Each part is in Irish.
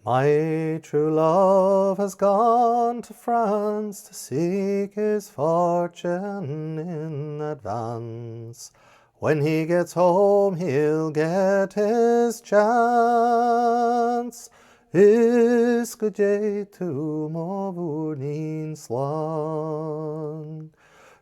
My true love has gone to France to seek his fortune in advance. When he gets home, he'll get his chance. Is go dé tú má bhúrnín slán.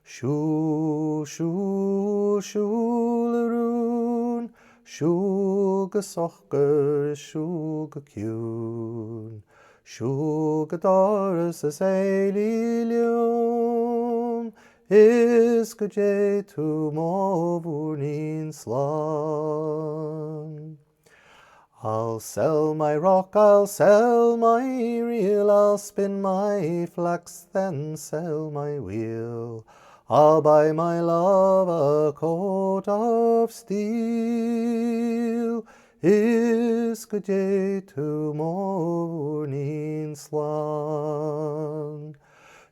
Siúl, siúl, siúl a rún, siúl go sochgur, siúl go ciún. Siúl go doras is éilí liom, is go dé tú má bhúrnín slán. I'll sell my rock, I'll sell my reel, I'll spin my flax, then sell my wheel. I'll buy my love a coat of steel. Is go dé tú má bhúrnín slán.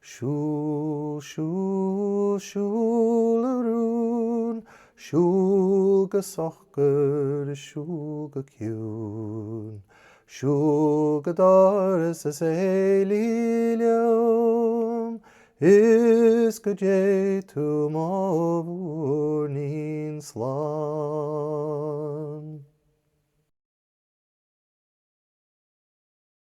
Siúl, siúl, siúl a rún, siúl go sochgur, siúl go ciún. Siúl go doras is éilí liom, is go dé tú má bhúrnín slán.